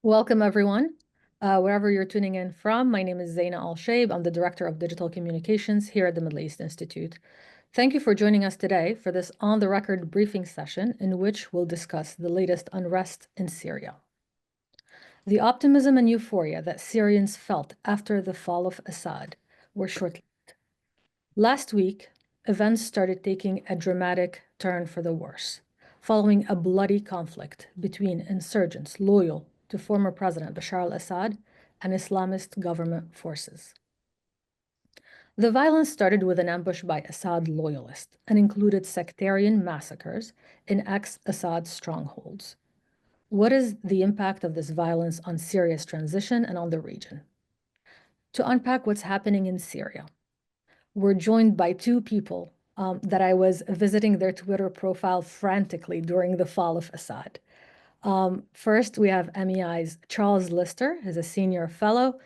Welcome, everyone. Wherever you're tuning in from, my name is Zaina Al-Shaib. I'm the Director of Digital Communications here at the Middle East Institute. Thank you for joining us today for this on-the-record briefing session in which we'll discuss the latest unrest in Syria. The optimism and euphoria that Syrians felt after the fall of Assad were short-lived. Last week, events started taking a dramatic turn for the worse, following a bloody conflict between insurgents loyal to former President Bashar al-Assad and Islamist government forces. The violence started with an ambush by Assad loyalists and included sectarian massacres in ex-Assad strongholds. What is the impact of this violence on Syria's transition and on the region? To unpack what's happening in Syria, we're joined by two people that I was visiting their Twitter profile frantically during the fall of Assad. First, we have MEI's Charles Lister, who's a senior fellow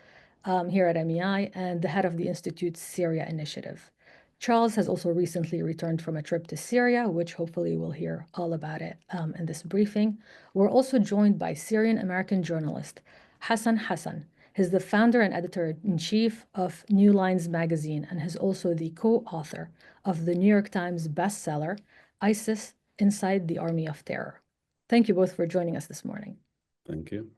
here at MEI and the head of the Institute's Syria initiative. Charles has also recently returned from a trip to Syria, which hopefully we'll hear all about it in this briefing. We're also joined by Syrian-American journalist Hassan Hassan. He's the founder and editor-in-chief of New Lines magazine and is also the co-author of the New York Times bestseller, ISIS, Inside the Army of Terror. Thank you both for joining us this morning. Thank you.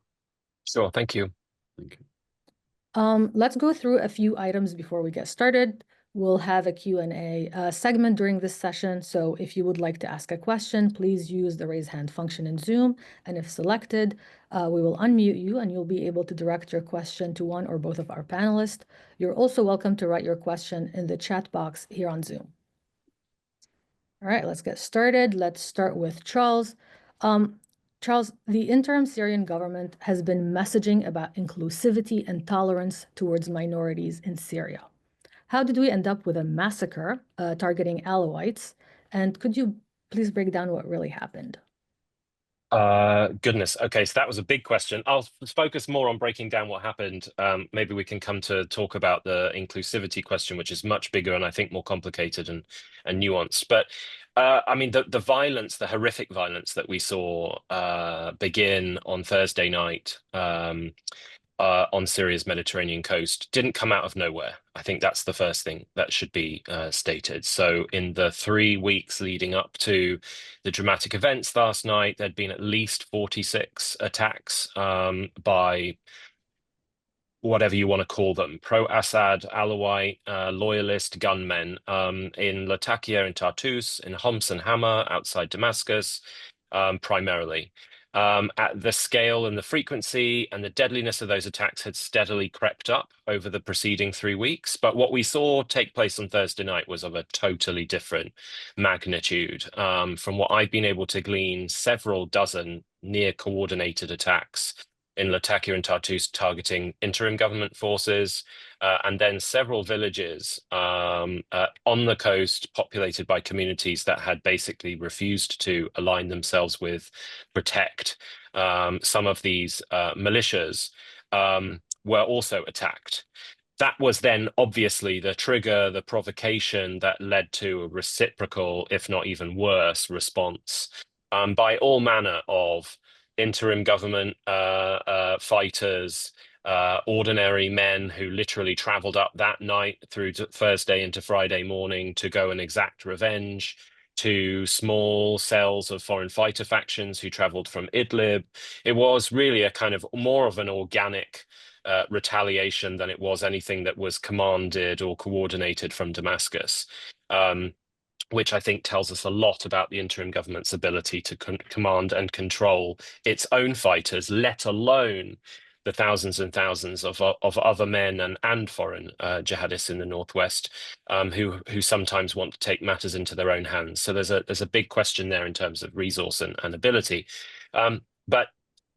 Sure, thank you. Thank you. Let's go through a few items before we get started. We'll have a Q&A segment during this session, so if you would like to ask a question, please use the raise hand function in Zoom, and if selected, we will unmute you and you'll be able to direct your question to one or both of our panelists. You're also welcome to write your question in the chat box here on Zoom. All right, let's get started. Let's start with Charles. Charles, the interim Syrian government has been messaging about inclusivity and tolerance towards minorities in Syria. How did we end up with a massacre targeting Alawites? And could you please break down what really happened? Goodness. Okay, so that was a big question. I'll focus more on breaking down what happened. Maybe we can come to talk about the inclusivity question, which is much bigger and I think more complicated and nuanced. But I mean, the violence, the horrific violence that we saw begin on Thursday night on Syria's Mediterranean coast didn't come out of nowhere. I think that's the first thing that should be stated. So in the 3 weeks leading up to the dramatic events last night, there'd been at least 46 attacks by whatever you want to call them, pro-Assad, Alawite, loyalist gunmen in Latakia and Tartus, in Homs and Hama outside Damascus, primarily. At the scale and the frequency and the deadliness of those attacks had steadily crept up over the preceding 3 weeks. But what we saw take place on Thursday night was of a totally different magnitude. From what I've been able to glean, several dozen near coordinated attacks in Latakia and Tartus targeting interim government forces, and then several villages on the coast populated by communities that had basically refused to align themselves with, protect some of these militias, were also attacked. That was then obviously the trigger, the provocation that led to a reciprocal, if not even worse, response by all manner of interim government fighters, ordinary men who literally traveled up that night through to Thursday into Friday morning to go and exact revenge, to small cells of foreign fighter factions who traveled from Idlib. It was really a kind of more of an organic retaliation than it was anything that was commanded or coordinated from Damascus. Which I think tells us a lot about the interim government's ability to command and control its own fighters, let alone the thousands and thousands of other men and foreign jihadists in the northwest who sometimes want to take matters into their own hands. So there's a big question there in terms of resource and ability. But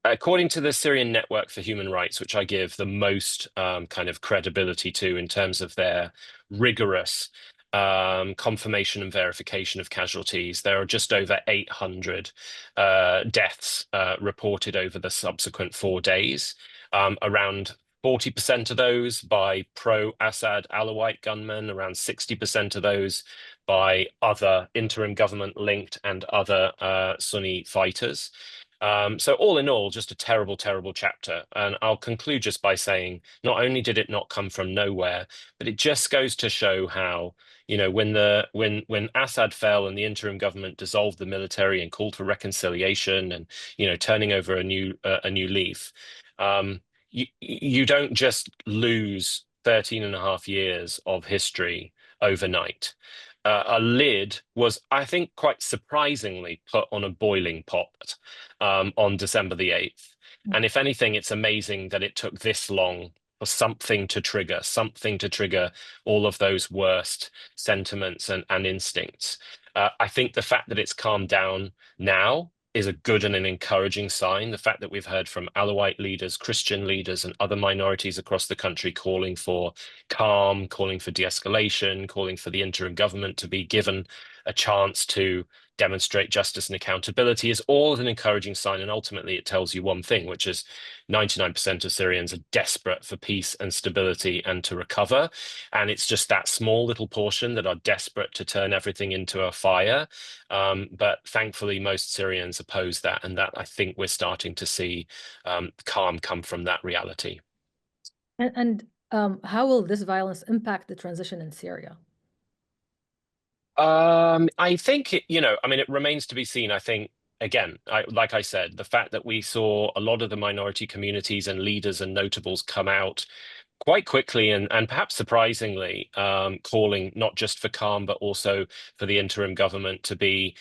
according to the Syrian Network for Human Rights, which I give the most kind of credibility to in terms of their rigorous confirmation and verification of casualties, there are just over 800 deaths reported over the subsequent 4 days. Around 40% of those by pro-Assad Alawite gunmen, around 60% of those by other interim government linked and other Sunni fighters. So all in all, just a terrible, terrible chapter. And I'll conclude just by saying, not only did it not come from nowhere, but it just goes to show how, when Assad fell and the interim government dissolved the military and called for reconciliation and, turning over a new leaf, you don't just lose 13 and a half years of history overnight. A lid was, I think, quite surprisingly put on a boiling pot on December the 8th. And if anything, it's amazing that it took this long for something to trigger all of those worst sentiments and instincts. I think the fact that it's calmed down now is a good and an encouraging sign. The fact that we've heard from Alawite leaders, Christian leaders, and other minorities across the country calling for calm, calling for de-escalation, calling for the interim government to be given a chance to demonstrate justice and accountability is all an encouraging sign. And ultimately, it tells you one thing, which is 99% of Syrians are desperate for peace and stability and to recover. And it's just that small little portion that are desperate to turn everything into a fire. But thankfully, most Syrians oppose that. And that I think we're starting to see calm come from that reality. And how will this violence impact the transition in Syria? I think it remains to be seen. I think, again, like I said, the fact that we saw a lot of the minority communities and leaders and notables come out quite quickly and perhaps surprisingly, calling not just for calm, but also for the interim government to be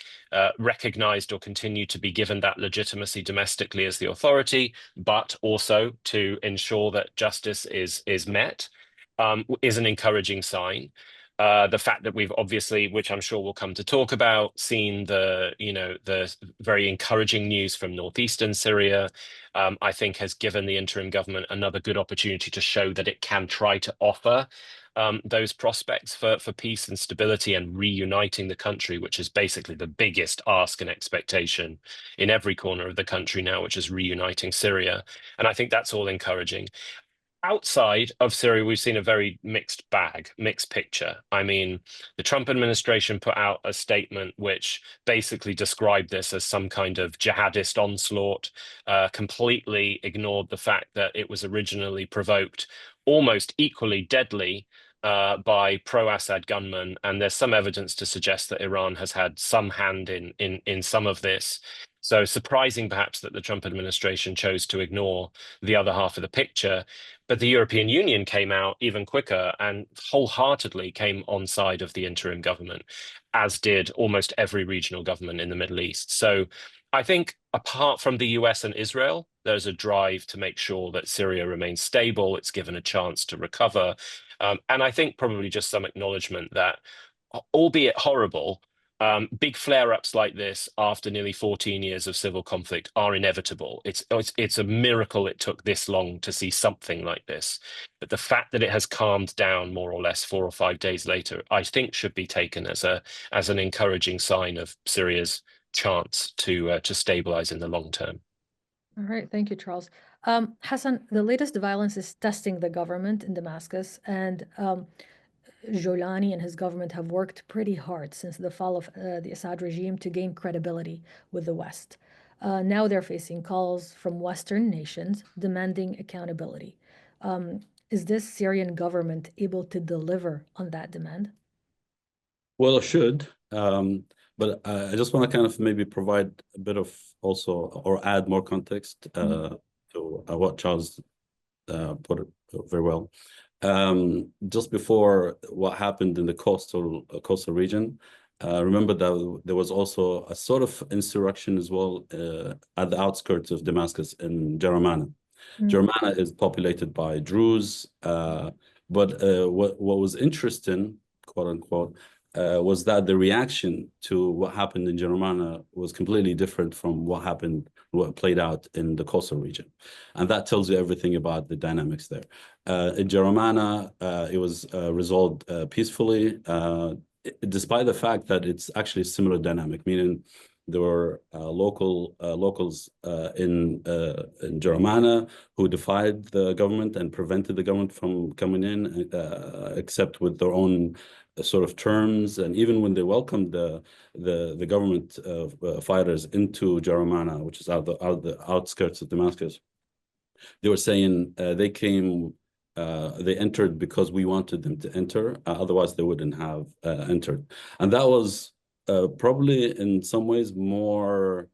recognized or continue to be given that legitimacy domestically as the authority, but also to ensure that justice is met, is an encouraging sign. The fact that we've obviously, which I'm sure we'll come to talk about, seen the very encouraging news from northeastern Syria, I think has given the interim government another good opportunity to show that it can try to offer those prospects for peace and stability and reuniting the country, which is basically the biggest ask and expectation in every corner of the country now, which is reuniting Syria. And I think that's all encouraging. Outside of Syria, we've seen a very mixed picture. I mean, the Trump administration put out a statement which basically described this as some kind of jihadist onslaught, completely ignored the fact that it was originally provoked almost equally deadly by pro-Assad gunmen, and there's some evidence to suggest that Iran has had some hand in some of this. So surprising, perhaps, that the Trump administration chose to ignore the other half of the picture. But the European Union came out even quicker and wholeheartedly came on side of the interim government, as did almost every regional government in the Middle East. So I think apart from the US and Israel, there's a drive to make sure that Syria remains stable, it's given a chance to recover. And I think probably just some acknowledgement that, albeit horrible, big flare-ups like this after nearly 14 years of civil conflict are inevitable. It's a miracle it took this long to see something like this. But the fact that it has calmed down more or less 4 or 5 days later, I think should be taken as an encouraging sign of Syria's chance to stabilize in the long term. All right, thank you, Charles. Hassan, the latest violence is testing the government in Damascus, and Jolani and his government have worked pretty hard since the fall of the Assad regime to gain credibility with the West. Now they're facing calls from Western nations demanding accountability. Is this Syrian government able to deliver on that demand? Well, it should. But I just want to kind of maybe provide a bit of also, or add more context to what Charles put it very well. Just before what happened in the coastal region, remember that there was also a sort of insurrection as well at the outskirts of Damascus in Jaramana. Jaramana is populated by Druze, but what was interesting, quote unquote, was that the reaction to what happened in Jaramana was completely different from what played out in the coastal region. And that tells you everything about the dynamics there. In Jaramana, it was resolved peacefully, despite the fact that it's actually a similar dynamic, meaning There were locals in Jaramana who defied the government and prevented the government from coming in, except with their own sort of terms. And even when they welcomed the government fighters into Jaramana, which is out the outskirts of Damascus, they were saying they entered because we wanted them to enter. Otherwise, they wouldn't have entered. And that was probably in some ways more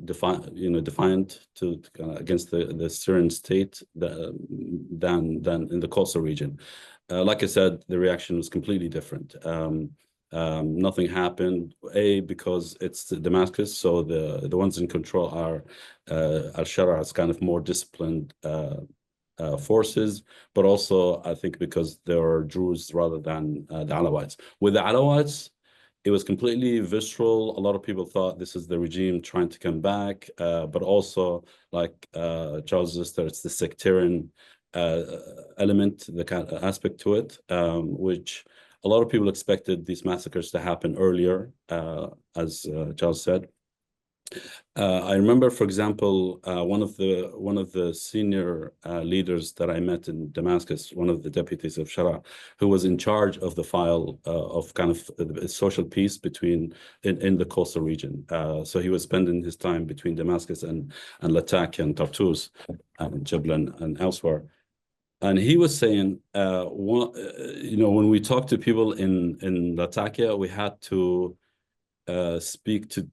defiant to against the Syrian state than in the coastal region. Like I said, the reaction was completely different. Nothing happened, because it's Damascus, so the ones in control are al-Shara's kind of more disciplined forces, but also I think because there are Druze rather than the Alawites. With the Alawites, it was completely visceral. A lot of people thought this is the regime trying to come back, but also, like Charles Lister, it's the sectarian element, the kind of aspect to it, which a lot of people expected these massacres to happen earlier, as Charles said. I remember, for example, one of the senior leaders that I met in Damascus, one of the deputies of Shara, who was in charge of the file of kind of social peace in the coastal region. So he was spending his time between Damascus and Latakia and Tartus and Jablan and elsewhere. And he was saying, when we talked to people in Latakia, we had to speak to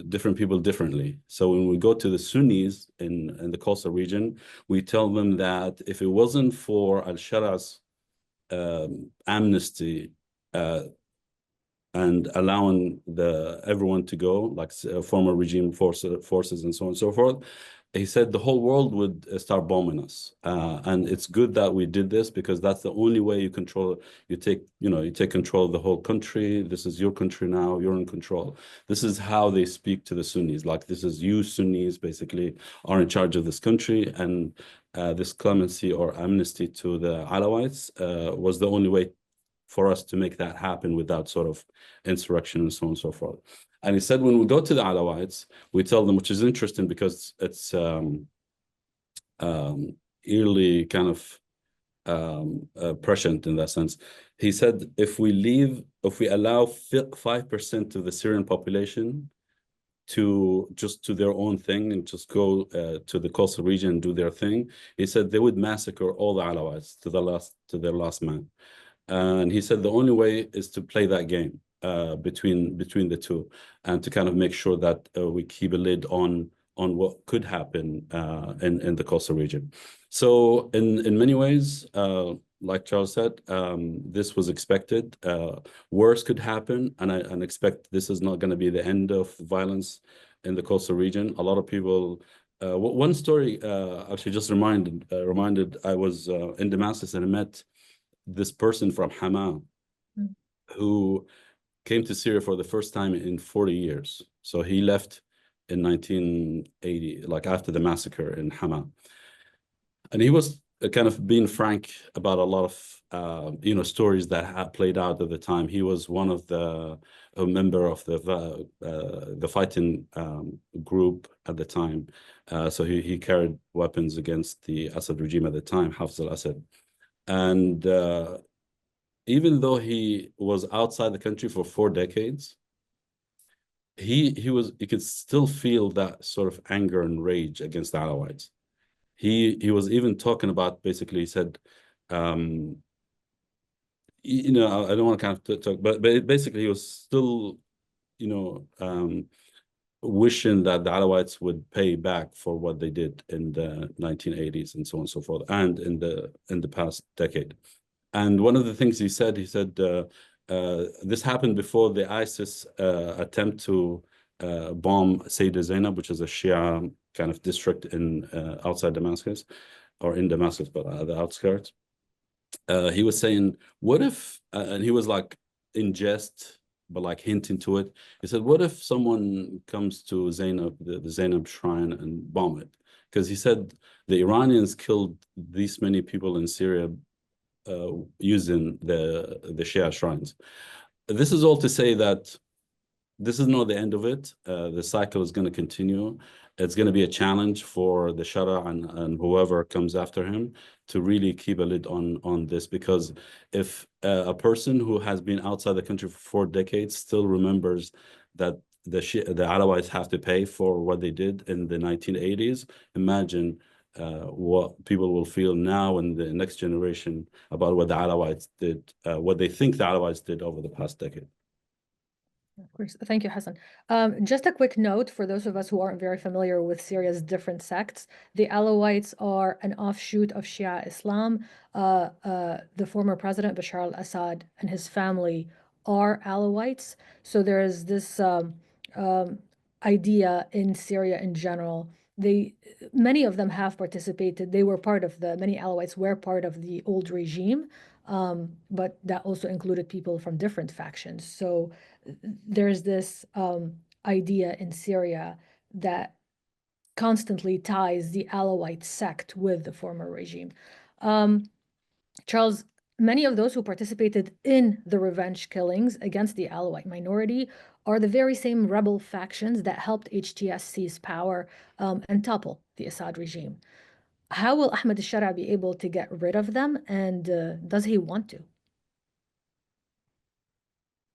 different people differently. So when we go to the Sunnis in the coastal region, we tell them that if it wasn't for al-Shara's amnesty and allowing everyone to go, like former regime forces and so on and so forth, he said the whole world would start bombing us. And it's good that we did this, because that's the only way you take control of the whole country. This is your country now, you're in control. This is how they speak to the Sunnis. Like, this is you Sunnis basically are in charge of this country, and this clemency or amnesty to the Alawites was the only way for us to make that happen without sort of insurrection and so on and so forth. And he said, when we go to the Alawites, we tell them, which is interesting because it's eerily kind of prescient in that sense. He said, if we allow 5% of the Syrian population to their own thing and just go to the coastal region and do their thing, he said they would massacre all the Alawites to their last man. And he said the only way is to play that game between the two, and to kind of make sure that we keep a lid on what could happen in the coastal region. So in many ways, like Charles said, this was expected. Worse could happen, and I expect this is not going to be the end of violence in the coastal region. A lot of people. One story actually just reminded I was in Damascus, and I met this person from Hama who came to Syria for the first time in 40 years. So he left in 1980, like after the massacre in Hama. And he was kind of being frank about a lot of, stories that had played out at the time. He was one of a member of the fighting group at the time. So he carried weapons against the Assad regime at the time, al-Assad. And even though he was outside the country for 4 decades, he could still feel that sort of anger and rage against the Alawites. He was even talking about, basically, he said, I don't want to kind of talk, but basically he was still, wishing that the Alawites would pay back for what they did in the 1980s and so on and so forth, and in the past decade. And one of the things he said, this happened before the ISIS attempt to bomb Sayyidah Zainab, which is a Shia kind of district in outside Damascus, or in Damascus, but the outskirts. He was saying, what if, and he was like in jest, but like hinting to it. He said, what if someone comes to Zainab, the Zainab shrine, and bomb it? Because he said the Iranians killed these many people in Syria using the Shia shrines. This is all to say that this is not the end of it. The cycle is going to continue. It's going to be a challenge for the Shara and whoever comes after him to really keep a lid on this, because if a person who has been outside the country for 4 decades still remembers that the Alawites have to pay for what they did in the 1980s, imagine what people will feel now in the next generation about what the Alawites did, what they think the Alawites did over the past decade. Of course. Thank you, Hassan. Just a quick note for those of us who aren't very familiar with Syria's different sects. The Alawites are an offshoot of Shia Islam. The former president, Bashar al-Assad, and his family are Alawites. So there is this idea in Syria in general. Many of them have participated. Many Alawites were part of the old regime, but that also included people from different factions. So there's this idea in Syria that constantly ties the Alawite sect with the former regime. Charles, many of those who participated in the revenge killings against the Alawite minority are the very same rebel factions that helped HTS seize power and topple the Assad regime. How will Ahmed al-Shara be able to get rid of them, and does he want to?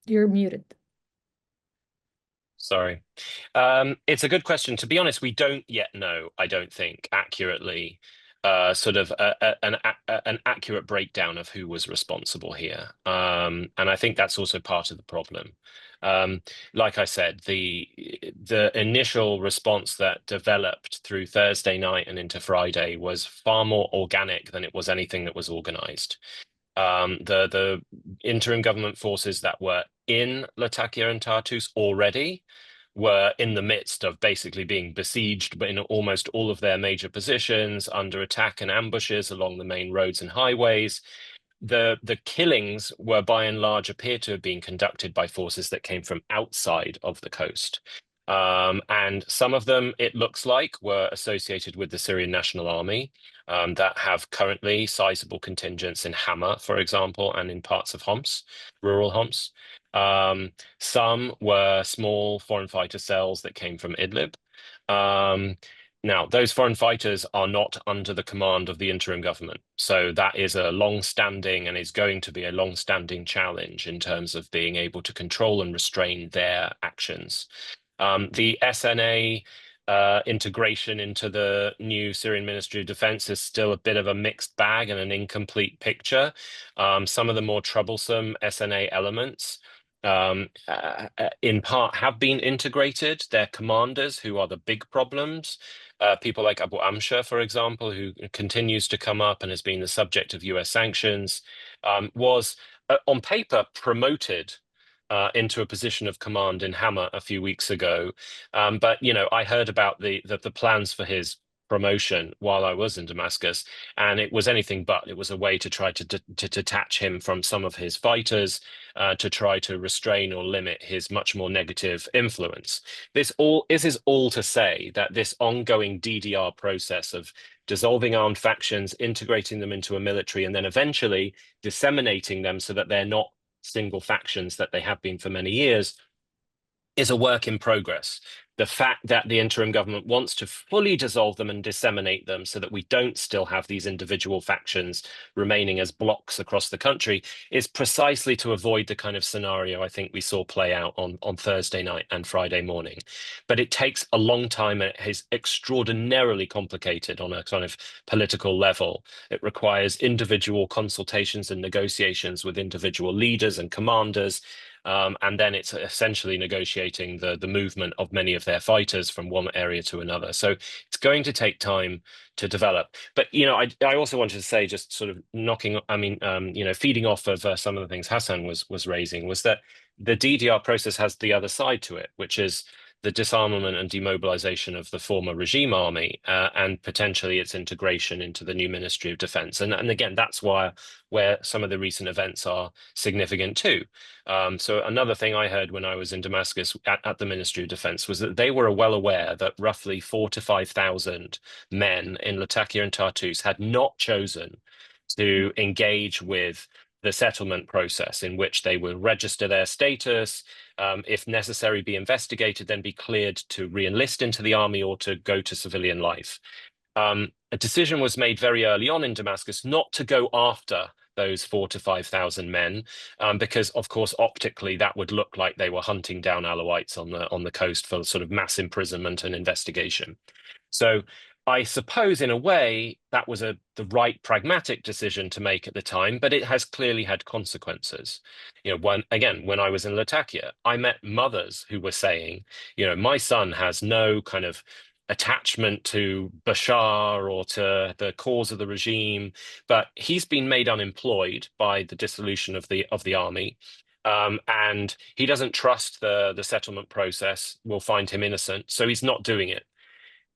You're muted. Sorry. It's a good question. To be honest, we don't yet know, I don't think, accurately, sort of an accurate breakdown of who was responsible here. And I think that's also part of the problem. Like I said, the initial response that developed through Thursday night and into Friday was far more organic than it was anything that was organized. The interim government forces that were in Latakia and Tartus already were in the midst of basically being besieged in almost all of their major positions, under attack and ambushes along the main roads and highways. The killings were by and large appear to have been conducted by forces that came from outside of the coast. And some of them, it looks like, were associated with the Syrian National Army that have currently sizable contingents in Hama, for example, and in parts of Homs, rural Homs. Some were small foreign fighter cells that came from Idlib. Now, those foreign fighters are not under the command of the interim government. So that is a long-standing and is going to be a long-standing challenge in terms of being able to control and restrain their actions. The SNA integration into the new Syrian Ministry of Defense is still a bit of a mixed bag and an incomplete picture. Some of the more troublesome SNA elements in part have been integrated. Their commanders, who are the big problems, people like Abu Amsha, for example, who continues to come up and has been the subject of US sanctions, was on paper promoted into a position of command in Hama a few weeks ago. But, you know, I heard about the plans for his promotion while I was in Damascus, and it was anything but. It was a way to try to detach him from some of his fighters, to try to restrain or limit his much more negative influence. This is all to say that this ongoing DDR process of dissolving armed factions, integrating them into a military, and then eventually disseminating them so that they're not single factions that they have been for many years, is a work in progress. The fact that the interim government wants to fully dissolve them and disseminate them so that we don't still have these individual factions remaining as blocks across the country is precisely to avoid the kind of scenario I think we saw play out on Thursday night and Friday morning. But it takes a long time, and it is extraordinarily complicated on a kind of political level. It requires individual consultations and negotiations with individual leaders and commanders. And then it's essentially negotiating the movement of many of their fighters from one area to another. So it's going to take time to develop. But, you know, I also wanted to say, just sort of feeding off of some of the things Hassan was raising, was that the DDR process has the other side to it, which is the disarmament and demobilization of the former regime army, and potentially its integration into the new Ministry of Defense. And again, that's where some of the recent events are significant too. So another thing I heard when I was in Damascus at the Ministry of Defense was that they were well aware that roughly 4,000 to 5,000 men in Latakia and Tartus had not chosen to engage with the settlement process, in which they will register their status, if necessary, be investigated, then be cleared to re-enlist into the army or to go to civilian life. A decision was made very early on in Damascus not to go after those 4,000 to 5,000 men, because, of course, optically that would look like they were hunting down Alawites on the coast for sort of mass imprisonment and investigation. So I suppose, in a way, that was the right pragmatic decision to make at the time, but it has clearly had consequences. You know, when I was in Latakia, I met mothers who were saying, you know, my son has no kind of attachment to Bashar or to the cause of the regime, but he's been made unemployed by the dissolution of the army. And he doesn't trust the settlement process. Will find him innocent, so he's not doing it.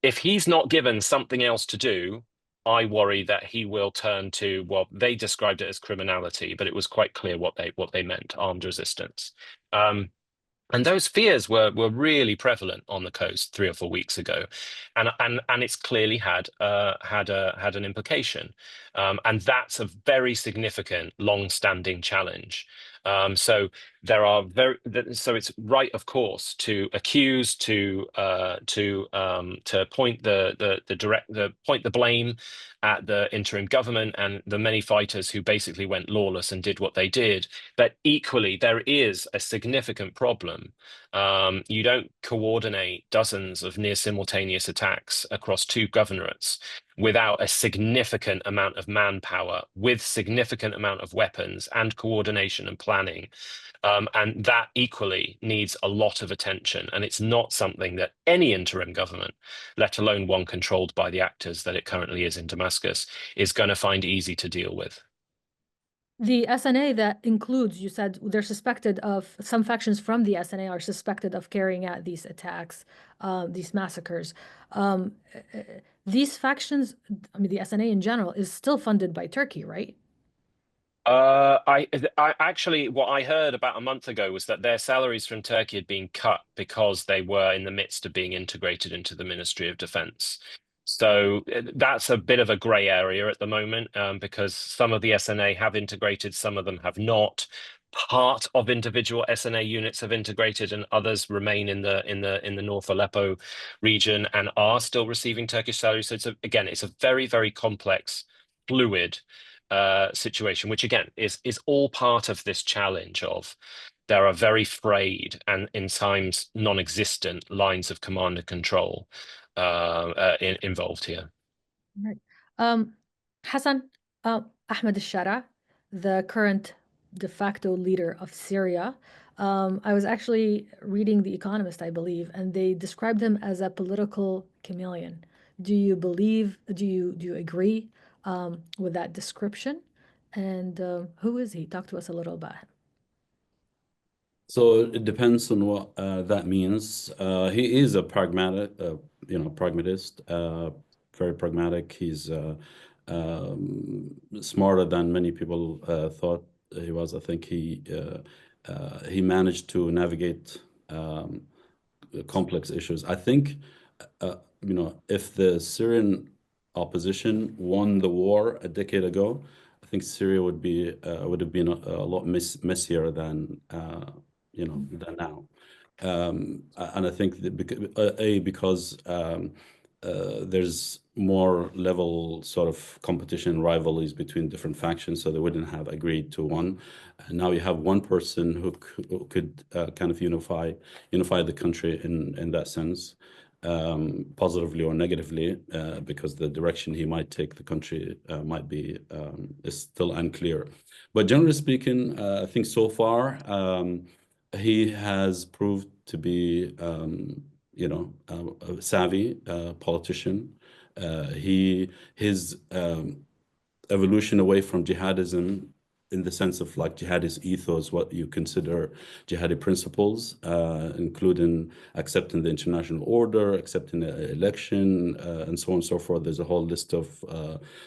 If he's not given something else to do, I worry that he will turn to, well, they described it as criminality, but it was quite clear what they meant, armed resistance. And those fears were really prevalent on the coast 3 or 4 weeks ago, and it's clearly had an implication, and that's a very significant, long-standing challenge. So it's right, of course, to accuse, to point the blame at the interim government and the many fighters who basically went lawless and did what they did. But equally, there is a significant problem. You don't coordinate dozens of near simultaneous attacks across 2 governorates without a significant amount of manpower, with significant amount of weapons and coordination and planning. And that equally needs a lot of attention. And it's not something that any interim government, let alone one controlled by the actors that it currently is in Damascus, is going to find easy to deal with. The SNA, that includes, you said they're suspected of, some factions from the SNA are suspected of carrying out these attacks, these massacres. These factions, I mean, the SNA in general, is still funded by Turkey, right? I actually, what I heard about a month ago was that their salaries from Turkey had been cut because they were in the midst of being integrated into the Ministry of Defense. So that's a bit of a grey area at the moment, because some of the SNA have integrated, some of them have not. Part of individual SNA units have integrated, and others remain in the North Aleppo region and are still receiving Turkish salaries. So it's a very, very complex, fluid situation, which again is all part of this challenge of there are very frayed and in times non-existent lines of command and control involved here. Right. Hassan, Ahmed al-Shara, the current de facto leader of Syria, I was actually reading The Economist, I believe, and they described him as a political chameleon. Do you agree with that description? And who is he? Talk to us a little about him. So it depends on what that means. He is a pragmatist, very pragmatic. He's smarter than many people thought he was. I think he managed to navigate complex issues. I think if the Syrian opposition won the war a decade ago, I think Syria would have been a lot messier than than now. And I think that because there's more level sort of competition, rivalries between different factions, so they wouldn't have agreed to one. And now you have one person who could kind of unify the country in that sense, positively or negatively, because the direction he might take the country might be is still unclear. But generally speaking, I think so far he has proved to be a savvy politician. His evolution away from jihadism, in the sense of like jihadist ethos, what you consider jihadi principles, including accepting the international order, accepting the election, and so on and so forth. There's a whole list of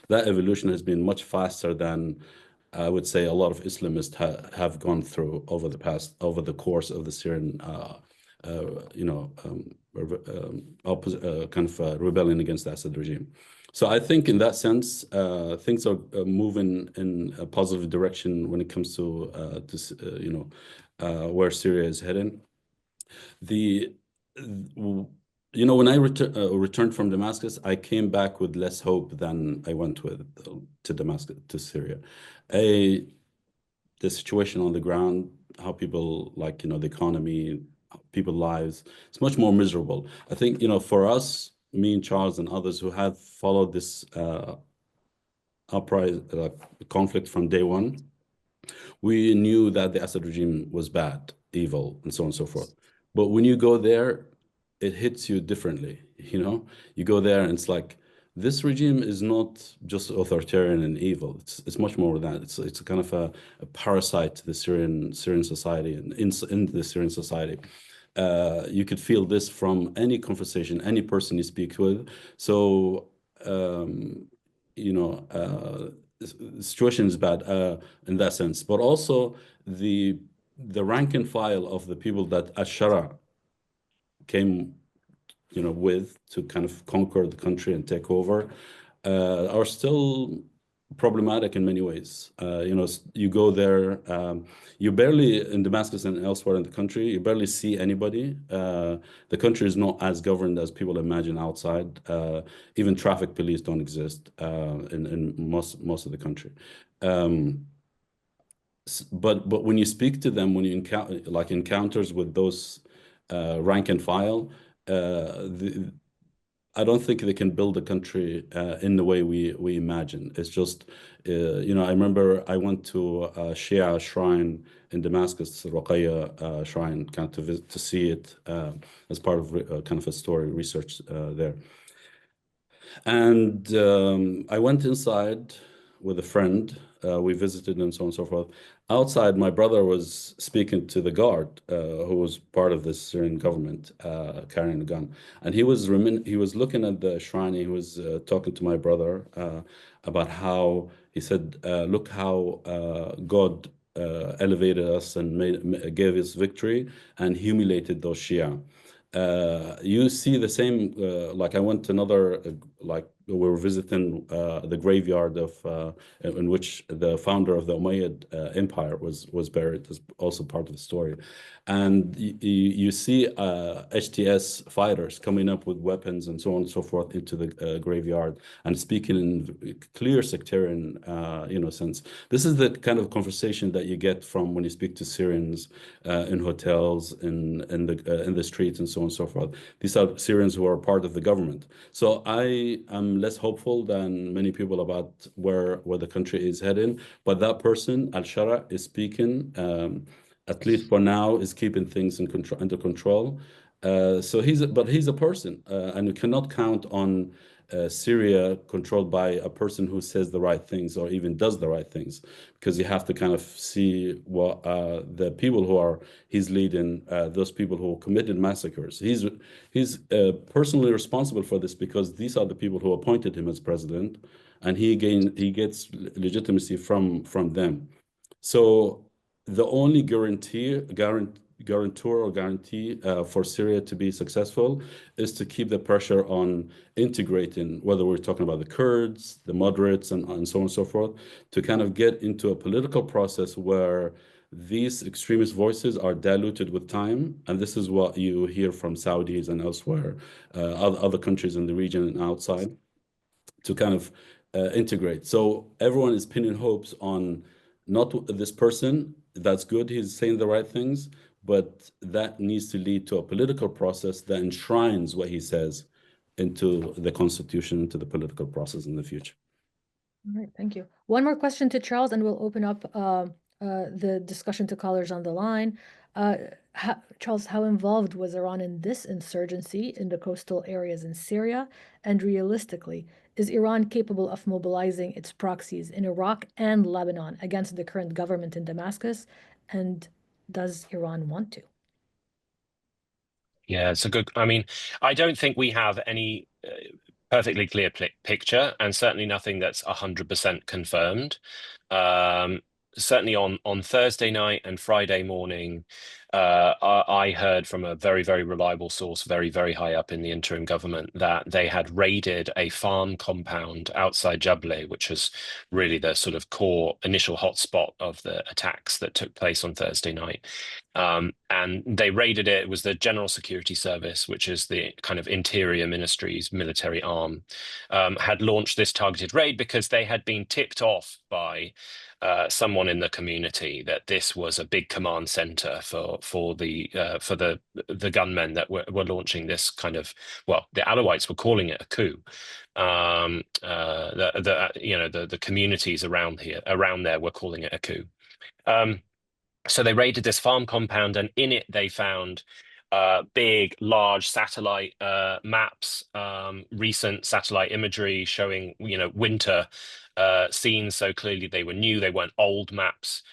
that evolution has been much faster than I would say a lot of Islamists have gone through over the course of the Syrian kind of rebellion against the Assad regime. So I think in that sense, things are moving in a positive direction when it comes to where Syria is heading. The when I returned from Damascus, I came back with less hope than I went with to Damascus, to Syria. The situation on the ground, how people the economy, people's lives, it's much more miserable. I think, for us, me and Charles and others who have followed this conflict from day one, we knew that the Assad regime was bad, evil, and so on and so forth. But when you go there, it hits you differently. You go there and it's like, this regime is not just authoritarian and evil. It's much more than that. It's a kind of a parasite to the Syrian society and in the Syrian society. You could feel this from any conversation, any person you speak with. So, the situation is bad in that sense, but also the rank and file of the people that al-Shara came, with to kind of conquer the country and take over, are still problematic in many ways. You go there, you barely, in Damascus and elsewhere in the country, you barely see anybody. The country is not as governed as people imagine outside. Even traffic police don't exist in most of the country. But when you speak to them, when you encounter encounters with those rank and file, I don't think they can build a country in the way we imagine. It's just, I remember I went to a Shia shrine in Damascus, the Ruqayya shrine, kind of to see it as part of kind of a story research there. And I went inside with a friend. We visited and so on and so forth. Outside, my brother was speaking to the guard, who was part of the Syrian government, carrying a gun. And he was looking at the shrine. He was talking to my brother about how, he said, look how God elevated us and gave us victory and humiliated those Shia. You see the same, like I went to another, like we were visiting the graveyard of in which the founder of the Umayyad Empire was buried, as also part of the story. And you see HTS fighters coming up with weapons and so on and so forth into the graveyard and speaking in clear sectarian, sense. This is the kind of conversation that you get from when you speak to Syrians in hotels, in the streets, and so on and so forth. These are Syrians who are part of the government. So I am less hopeful than many people about where the country is heading. But that person, al-Shara, is speaking. At least for now, is keeping things under control. So he's a person, and you cannot count on Syria controlled by a person who says the right things or even does the right things, because you have to kind of see what the people who he's leading, those people who committed massacres. He's personally responsible for this because these are the people who appointed him as president, and he gets legitimacy from them. So the only guarantee for Syria to be successful is to keep the pressure on integrating, whether we're talking about the Kurds, the moderates, and so on and so forth, to kind of get into a political process where these extremist voices are diluted with time. And this is what you hear from Saudis and elsewhere, other countries in the region and outside, to kind of integrate. So everyone is pinning hopes on not this person. That's good, he's saying the right things, but that needs to lead to a political process that enshrines what he says into the constitution, into the political process in the future. All right, thank you. One more question to Charles, and we'll open up the discussion to callers on the line. Charles, how involved was Iran in this insurgency in the coastal areas in Syria? And realistically, is Iran capable of mobilizing its proxies in Iraq and Lebanon against the current government in Damascus? And does Iran want to? Yeah, it's a good. I mean, I don't think we have any perfectly clear picture, and certainly nothing that's 100% confirmed. Certainly on Thursday night and Friday morning, I heard from a very, very reliable source, very, very high up in the interim government, that they had raided a farm compound outside Jable, which was really the sort of core initial hotspot of the attacks that took place on Thursday night. And they raided it. It was the General Security Service, which is the kind of interior ministry's military arm, had launched this targeted raid because they had been tipped off by someone in the community that this was a big command center for the gunmen that were launching this kind of, well, the Alawites were calling it a coup. The communities around there were calling it a coup. So they raided this farm compound, and in it they found big, large satellite maps, recent satellite imagery showing, winter scenes so clearly they were new. They weren't old maps.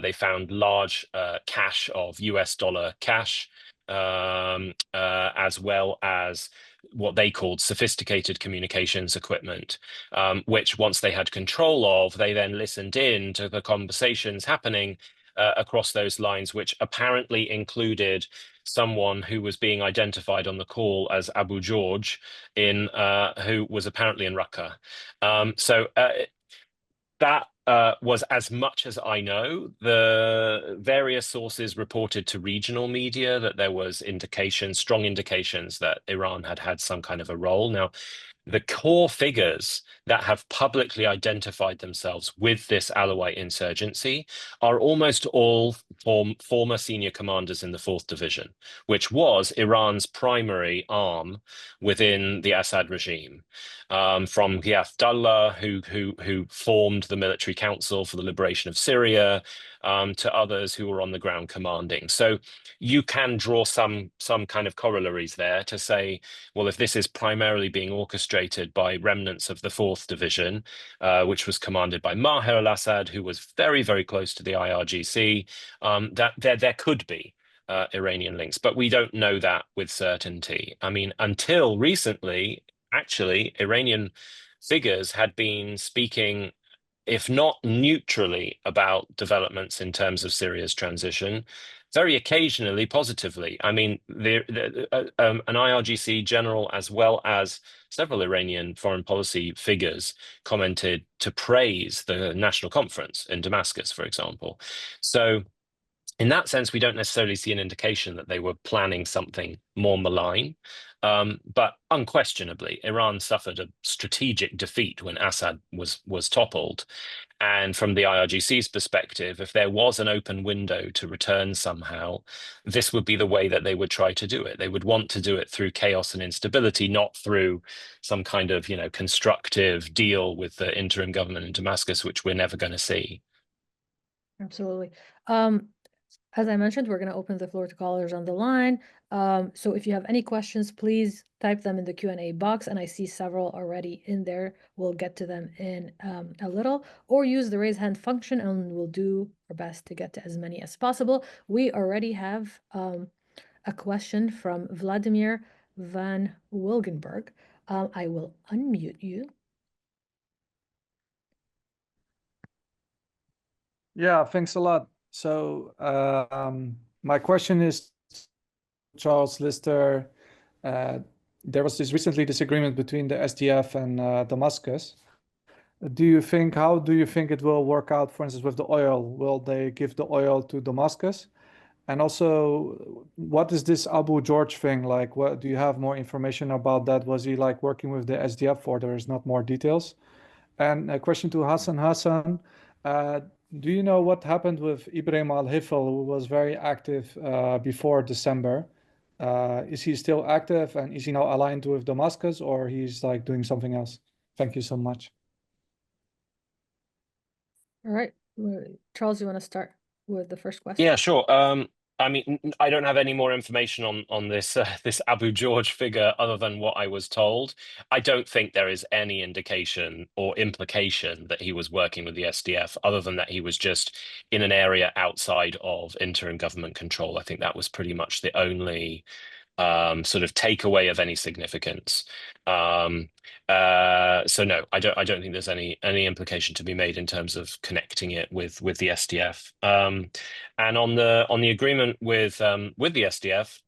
They found large cache of US dollar cash, as well as what they called sophisticated communications equipment, which once they had control of, they then listened in to the conversations happening across those lines, which apparently included someone who was being identified on the call as Abu George, who was apparently in Raqqa. That was as much as I know. The various sources reported to regional media that there was strong indications that Iran had some kind of a role. Now, the core figures that have publicly identified themselves with this Alawite insurgency are almost all former senior commanders in the 4th Division, which was Iran's primary arm within the Assad regime. From Ghiath Dullah, who formed the military council for the liberation of Syria, to others who were on the ground commanding. So you can draw some kind of corollaries there to say, well, if this is primarily being orchestrated by remnants of the 4th Division, which was commanded by Maher al-Assad, who was very, very close to the IRGC, that there could be Iranian links, but we don't know that with certainty. I mean, until recently, actually, Iranian figures had been speaking, if not neutrally, about developments in terms of Syria's transition, very occasionally positively. I mean, an IRGC general, as well as several Iranian foreign policy figures, commented to praise the National Conference in Damascus, for example. So in that sense, we don't necessarily see an indication that they were planning something more malign. But unquestionably, Iran suffered a strategic defeat when Assad was toppled. And from the IRGC's perspective, if there was an open window to return somehow, this would be the way that they would try to do it. They would want to do it through chaos and instability, not through some kind of, constructive deal with the interim government in Damascus, which we're never going to see. Absolutely. As I mentioned, we're going to open the floor to callers on the line. So if you have any questions, please type them in the Q&A box, and I see several already in there. We'll get to them in a little, or use the raise hand function, and we'll do our best to get to as many as possible. We already have a question from Vladimir van Wilgenberg. I will unmute you. Yeah, thanks a lot. So my question is, Charles Lister, there was recently this agreement between the SDF and Damascus. How do you think it will work out, for instance, with the oil? Will they give the oil to Damascus? And also, what is this Abu George thing like? What do you have more information about that? Was he like working with the SDF, or there is not more details? And a question to Hassan Hassan. Do you know what happened with Ibrahim al-Hifl, who was very active before December? Is he still active, and is he now aligned with Damascus, or he's like doing something else? Thank you so much. All right. Charles, you want to start with the first question? Yeah, sure. I mean, I don't have any more information on this this Abu George figure other than what I was told. I don't think there is any indication or implication that he was working with the SDF, other than that he was just in an area outside of interim government control. I think that was pretty much the only sort of takeaway of any significance. So no, I don't think there's any implication to be made in terms of connecting it with the SDF. And on the agreement with the SDF,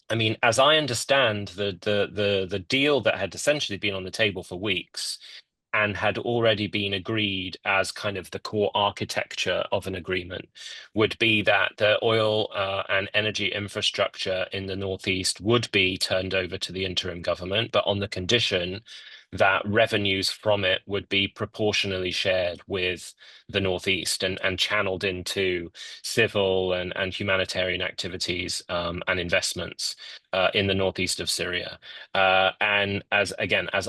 I mean, as I understand the deal that had essentially been on the table for weeks and had already been agreed as kind of the core architecture of an agreement would be that the oil and energy infrastructure in the Northeast would be turned over to the interim government, but on the condition that revenues from it would be proportionally shared with the Northeast and channeled into civil and humanitarian activities and investments in the northeast of Syria. And as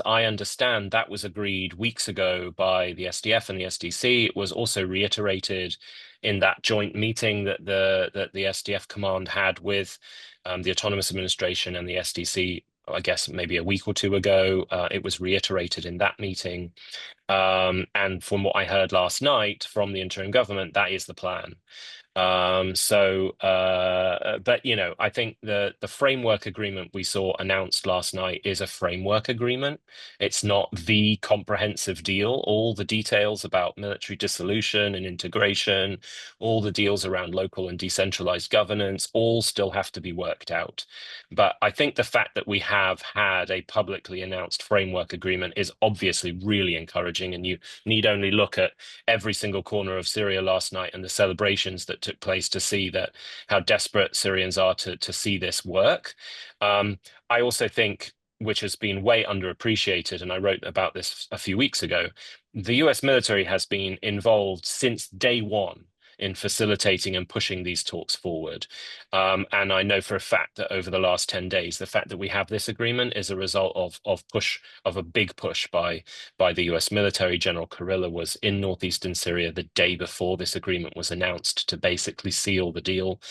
I understand, that was agreed weeks ago by the SDF and the SDC. It was also reiterated in that joint meeting that the SDF command had with the Autonomous Administration and the SDC, I guess maybe a week or two ago. It was reiterated in that meeting. And from what I heard last night from the interim government, that is the plan. But you know, I think the framework agreement we saw announced last night is a framework agreement. It's not the comprehensive deal. All the details about military dissolution and integration, all the deals around local and decentralized governance, all still have to be worked out. But I think the fact that we have had a publicly announced framework agreement is obviously really encouraging, and you need only look at every single corner of Syria last night and the celebrations that took place to see that how desperate Syrians are to see this work. I also think, which has been way underappreciated, and I wrote about this a few weeks ago, the US military has been involved since day one in facilitating and pushing these talks forward. And I know for a fact that over the last 10 days, the fact that we have this agreement is a result of a big push by the US military. General Kurilla was in northeastern Syria the day before this agreement was announced to basically seal the deal.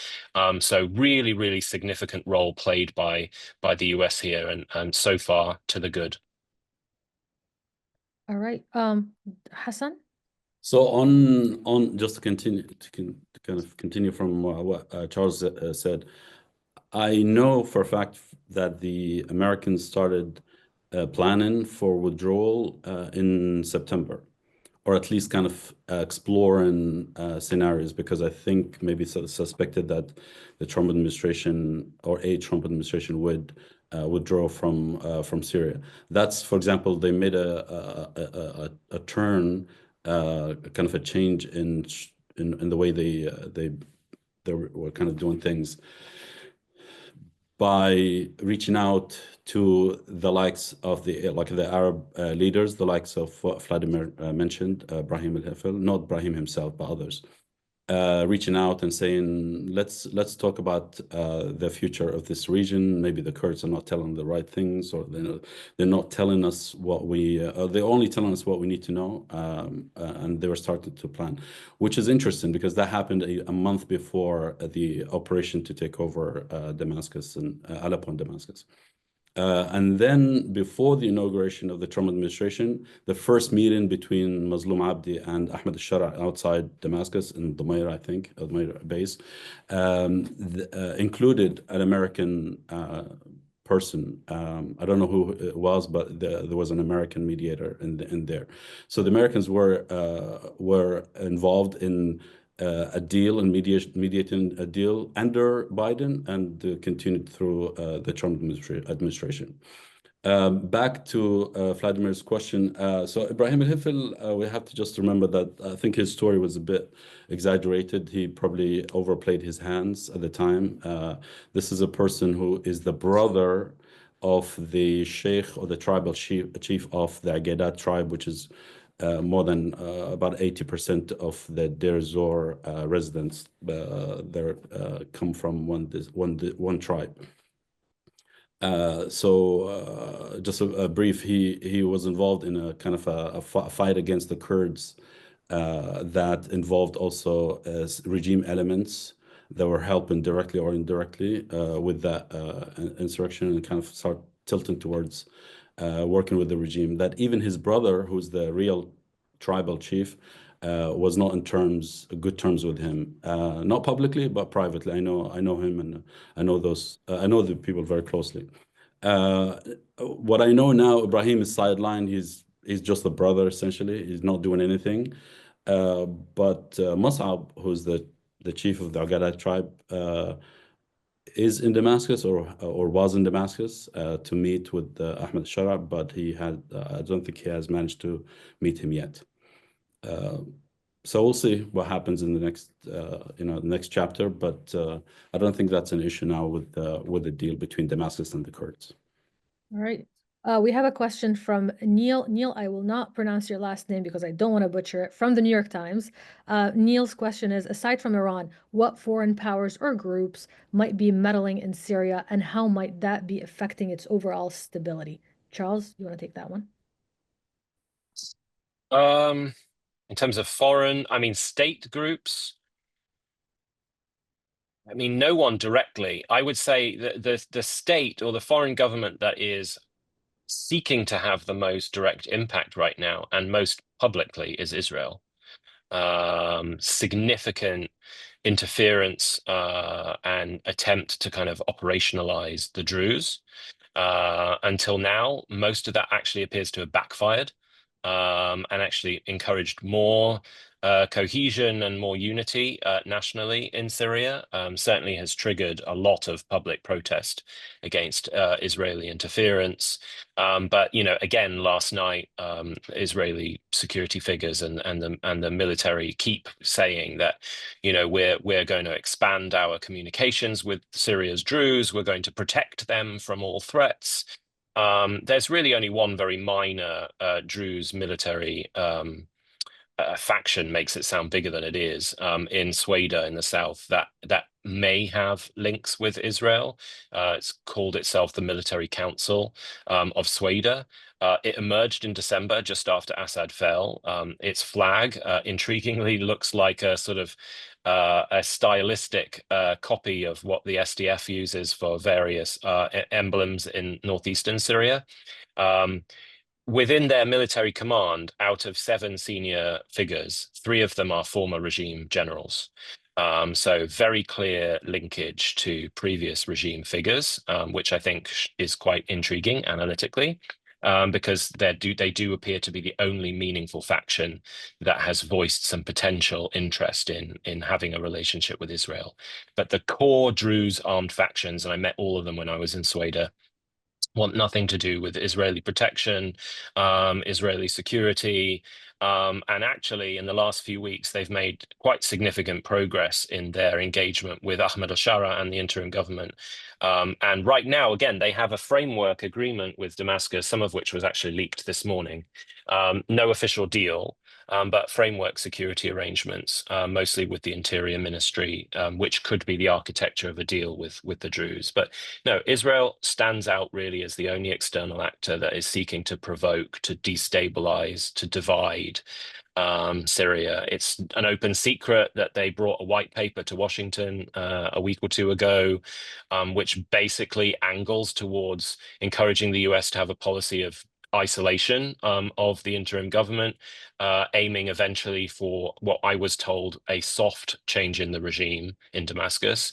So really, really significant role played by the US here, and so far to the good. All right. Hassan? So on just to continue from what Charles said, I know for a fact that the Americans started planning for withdrawal in September, or at least kind of exploring scenarios, because I think maybe suspected that the Trump administration or a Trump administration would withdraw from Syria. That's, for example, they made a turn, kind of a change in the way they were kind of doing things by reaching out to the likes of the Arab leaders, the likes of what Vladimir mentioned, Brahim al-Hifel, not Brahim himself, but others, reaching out and saying, let's talk about the future of this region. Maybe the Kurds are not telling the right things, or they're not telling us what we, they're only telling us what we need to know, and they were starting to plan, which is interesting because that happened a month before the operation to take over Damascus and Aleppo and Damascus. And then before the inauguration of the Trump administration, the first meeting between Mazloum Abdi and Ahmed al-Shara outside Damascus in Dumaira, I think, Dumaira base, included an American person. I don't know who it was, but there was an American mediator in there. So the Americans were involved in a deal and mediating a deal under Biden, and continued through the Trump administration. Back to Vladimir's question. So Ibrahim al-Hifel, we have to just remember that I think his story was a bit exaggerated. He probably overplayed his hands at the time. This is a person who is the brother of the sheikh or the tribal chief of the Aghedat tribe, which is more than about 80% of the Deir Zor residents there come from one tribe. So just a brief, he was involved in a kind of a fight against the Kurds that involved also regime elements that were helping directly or indirectly with that insurrection, and kind of start tilting towards working with the regime. That even his brother, who's the real tribal chief, was not in good terms with him. Not publicly, but privately. I know him, and I know the people very closely. What I know now, Ibrahim is sidelined. He's just a brother, essentially. He's not doing anything. But Mus'ab, who's the chief of the Ugadat tribe, is in Damascus or was in Damascus to meet with Ahmed Shara, but I don't think he has managed to meet him yet. So we'll see what happens in the next chapter, but I don't think that's an issue now with the deal between Damascus and the Kurds. All right. We have a question from Neil. Neil, I will not pronounce your last name because I don't want to butcher it, from the New York Times. Neil's question is, aside from Iran, what foreign powers or groups might be meddling in Syria, and how might that be affecting its overall stability? Charles, you want to take that one? In terms of foreign, state groups, no one directly. I would say that the state or the foreign government that is seeking to have the most direct impact right now and most publicly is Israel. Significant interference and attempt to kind of operationalize the Druze. Until now, most of that actually appears to have backfired and actually encouraged more cohesion and more unity nationally in Syria. Certainly has triggered a lot of public protest against Israeli interference. But again, last night, Israeli security figures and the military keep saying that we're going to expand our communications with Syria's Druze. We're going to protect them from all threats. There's really only one very minor Druze military faction, makes it sound bigger than it is, in Sweda in the south that may have links with Israel. It's called itself the Military Council of Sweda. It emerged in December, just after Assad fell. Its flag, intriguingly, looks like a sort of a stylistic copy of what the SDF uses for various emblems in northeastern Syria. Within their military command, out of 7 senior figures, 3 of them are former regime generals. So very clear linkage to previous regime figures, which I think is quite intriguing analytically, because they do appear to be the only meaningful faction that has voiced some potential interest in having a relationship with Israel. But the core Druze armed factions, and I met all of them when I was in Sweda, want nothing to do with Israeli protection, Israeli security. And actually, in the last few weeks, they've made quite significant progress in their engagement with Ahmed al-Shara and the interim government. And right now, again, they have a framework agreement with Damascus, some of which was actually leaked this morning. No official deal, but framework security arrangements, mostly with the Interior Ministry, which could be the architecture of a deal with the Druze. But no, Israel stands out really as the only external actor that is seeking to provoke, to destabilize, to divide Syria. It's an open secret that they brought a white paper to Washington a week or 2 ago, which basically angles towards encouraging the US to have a policy of isolation of the interim government, aiming eventually for what I was told a soft change in the regime in Damascus.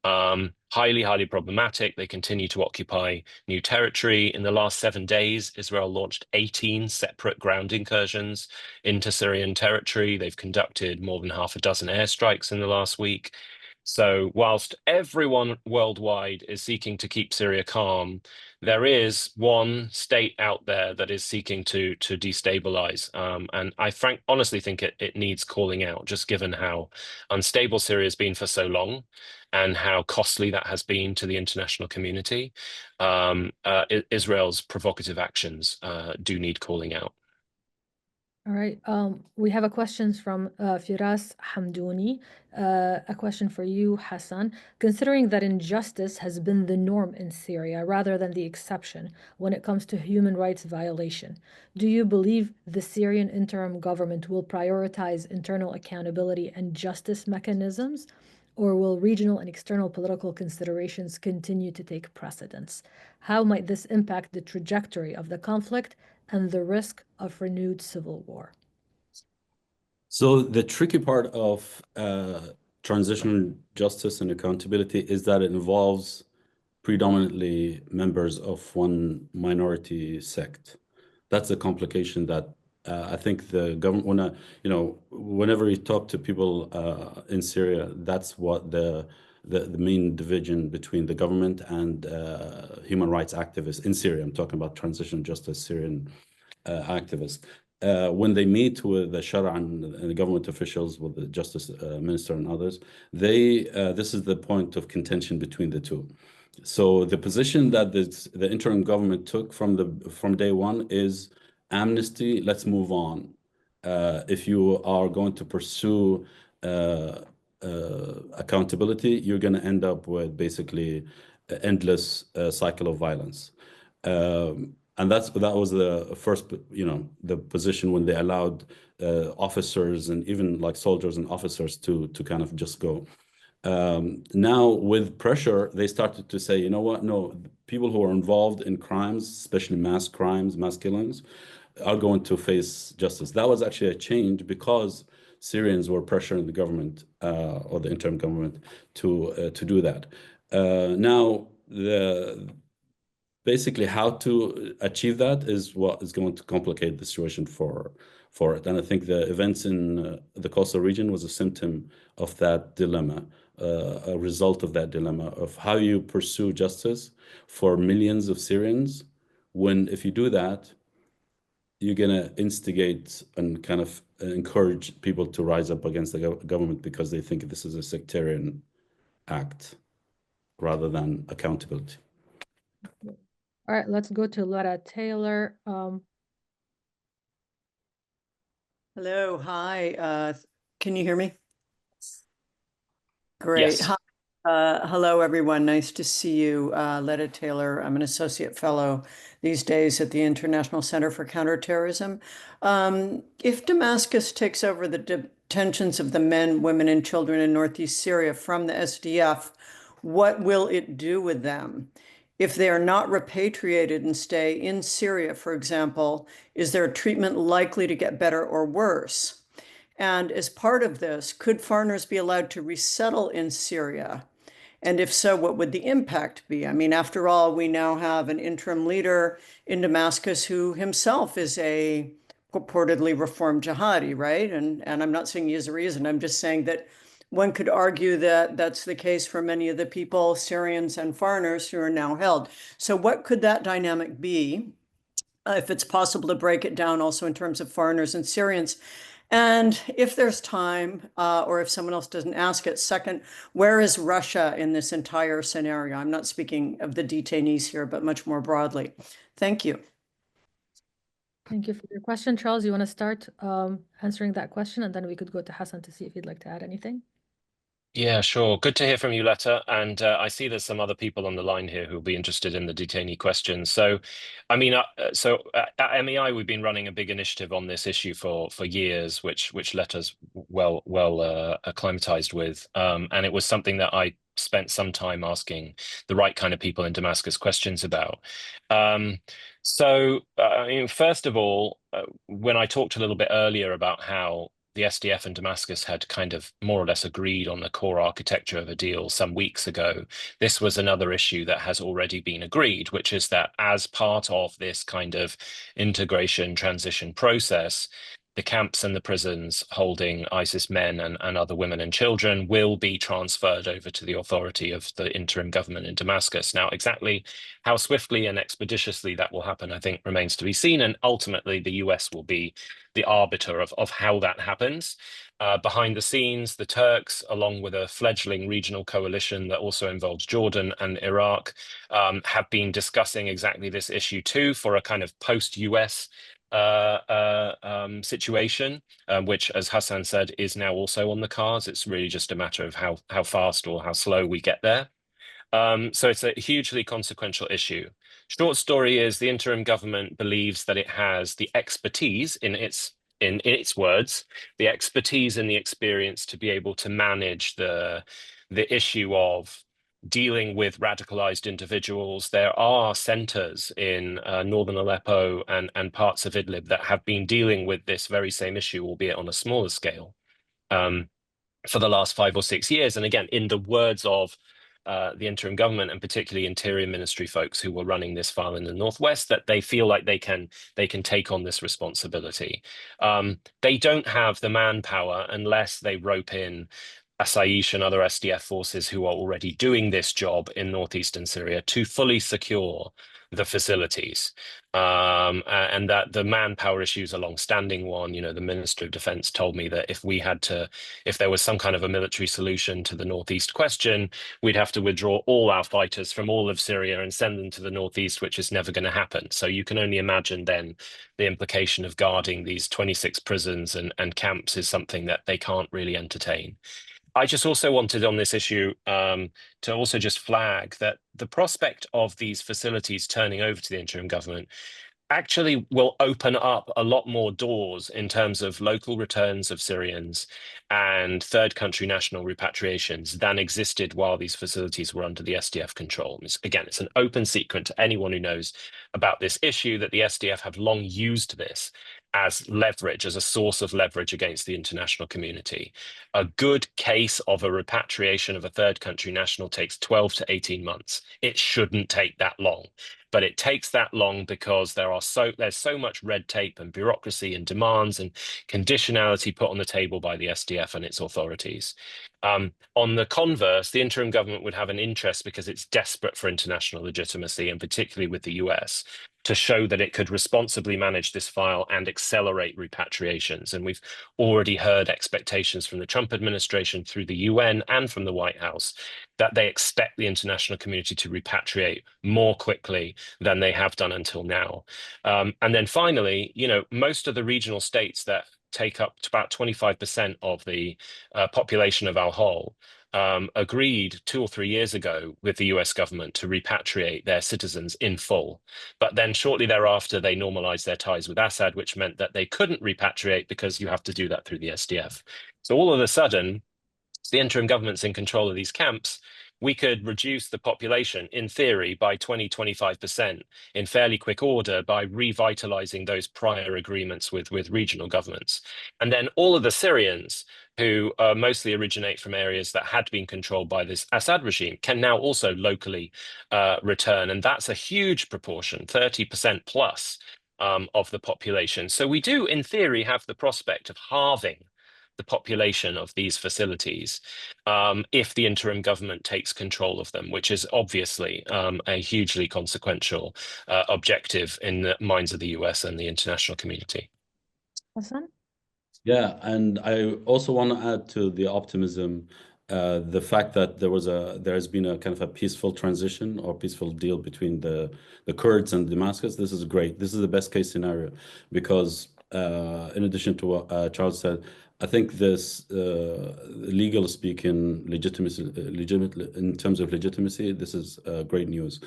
Highly problematic. They continue to occupy new territory. In the last 7 days, Israel launched 18 separate ground incursions into Syrian territory. They've conducted more than half a dozen airstrikes in the last week. So whilst everyone worldwide is seeking to keep Syria calm, there is one state out there that is seeking to destabilize. And I honestly think it needs calling out, just given how unstable Syria has been for so long and how costly that has been to the international community. Israel's provocative actions do need calling out. All right. We have a question from Firas Hamdouni. A question for you, Hassan. Considering that injustice has been the norm in Syria rather than the exception when it comes to human rights violation, do you believe the Syrian interim government will prioritize internal accountability and justice mechanisms, or will regional and external political considerations continue to take precedence? How might this impact the trajectory of the conflict and the risk of renewed civil war? So the tricky part of transitional justice and accountability is that it involves predominantly members of one minority sect. That's the complication that I think the government, whenever you talk to people in Syria, that's what the main division between the government and human rights activists in Syria. I'm talking about transitional justice Syrian activists. When they meet with the Shara and the government officials, with the justice minister and others, this is the point of contention between the two. So the position that the interim government took from day one is amnesty, let's move on. If you are going to pursue accountability, you're going to end up with basically an endless cycle of violence. And that was the first, the position when they allowed officers and even like soldiers and officers to kind of just go. Now with pressure, they started to say, you know what? No, people who are involved in crimes, especially mass crimes, mass killings, are going to face justice. That was actually a change because Syrians were pressuring the government or the interim government to do that. Now basically how to achieve that is what is going to complicate the situation for it. And I think the events in the coastal region was a symptom of that dilemma, a result of that dilemma of how you pursue justice for millions of Syrians, when if you do that, you're going to instigate and kind of encourage people to rise up against the government because they think this is a sectarian act rather than accountability. All right, let's go to Letta Taylor. Hello, hi. Can you hear me? Great. Yes. Hi. Hello, everyone. Nice to see you. Letta Taylor. I'm an associate fellow these days at the International Center for Counterterrorism. If Damascus takes over the detentions of the men, women, and children in northeast Syria from the SDF, what will it do with them? If they are not repatriated and stay in Syria, for example, is their treatment likely to get better or worse? And as part of this, could foreigners be allowed to resettle in Syria? And if so, what would the impact be? I mean, after all, we now have an interim leader in Damascus who himself is a purportedly reformed jihadi, right? And I'm not saying he is a reason. I'm just saying that one could argue that that's the case for many of the people, Syrians and foreigners, who are now held. So what could that dynamic be, if it's possible to break it down also in terms of foreigners and Syrians? And if there's time, or if someone else doesn't ask it, second, where is Russia in this entire scenario? I'm not speaking of the detainees here, but much more broadly. Thank you. Thank you for your question. Charles, you want to start answering that question, and then we could go to Hassan to see if he'd like to add anything. Yeah, sure. Good to hear from you, Letta. And I see there's some other people on the line here who'll be interested in the detainee questions. So, I mean, at MEI, we've been running a big initiative on this issue for years, which Letta's well acclimatized with. And it was something that I spent some time asking the right kind of people in Damascus questions about. So, I mean, first of all, when I talked a little bit earlier about how the SDF and Damascus had kind of more or less agreed on the core architecture of a deal some weeks ago, this was another issue that has already been agreed, which is that as part of this kind of integration transition process, the camps and the prisons holding ISIS men and other women and children will be transferred over to the authority of the interim government in Damascus. Now, exactly how swiftly and expeditiously that will happen, I think, remains to be seen. And ultimately, the US will be the arbiter of how that happens. Behind the scenes, the Turks, along with a fledgling regional coalition that also involves Jordan and Iraq, have been discussing exactly this issue too, for a kind of post-US situation, which, as Hassan said, is now also on the cards. It's really just a matter of how fast or how slow we get there. So it's a hugely consequential issue. Short story is the interim government believes that it has the expertise, in its words, the expertise and the experience to be able to manage the issue of dealing with radicalized individuals. There are centers in northern Aleppo and parts of Idlib that have been dealing with this very same issue, albeit on a smaller scale, for the last 5 or 6 years. And again, in the words of the interim government, and particularly interior ministry folks who were running this file in the northwest, that they feel like they can take on this responsibility. They don't have the manpower unless they rope in Asaish and other SDF forces who are already doing this job in northeastern Syria to fully secure the facilities. And that the manpower issue is a long-standing one. You know, the Minister of Defense told me that if there was some kind of a military solution to the northeast question, we'd have to withdraw all our fighters from all of Syria and send them to the northeast, which is never going to happen. So you can only imagine then the implication of guarding these 26 prisons and camps is something that they can't really entertain. I just also wanted on this issue to also just flag that the prospect of these facilities turning over to the interim government actually will open up a lot more doors in terms of local returns of Syrians and third country national repatriations than existed while these facilities were under the SDF control. Again, it's an open secret to anyone who knows about this issue that the SDF have long used this as leverage, as a source of leverage against the international community. A good case of a repatriation of a third country national takes 12 to 18 months. It shouldn't take that long. But it takes that long because there's so much red tape and bureaucracy and demands and conditionality put on the table by the SDF and its authorities. On the converse, the interim government would have an interest, because it's desperate for international legitimacy, and particularly with the US, to show that it could responsibly manage this file and accelerate repatriations. And we've already heard expectations from the Trump administration through the UN and from the White House that they expect the international community to repatriate more quickly than they have done until now. And then finally, you know, most of the regional states that take up to about 25% of the population of al-Hol agreed 2 or 3 years ago with the US government to repatriate their citizens in full. But then shortly thereafter, they normalized their ties with Assad, which meant that they couldn't repatriate because you have to do that through the SDF. So all of a sudden, the interim government's in control of these camps. We could reduce the population, in theory, by 20–25% in fairly quick order by revitalizing those prior agreements with regional governments. And then all of the Syrians, who mostly originate from areas that had been controlled by this Assad regime, can now also locally return. And that's a huge proportion, 30% plus of the population. So we do, in theory, have the prospect of halving the population of these facilities if the interim government takes control of them, which is obviously a hugely consequential objective in the minds of the US and the international community. Hassan? Yeah, and I also want to add to the optimism the fact that there has been a kind of a peaceful transition or peaceful deal between the Kurds and Damascus. This is great. This is the best case scenario, because in addition to what Charles said, I think this legal speaking legitimate in terms of legitimacy, this is great news.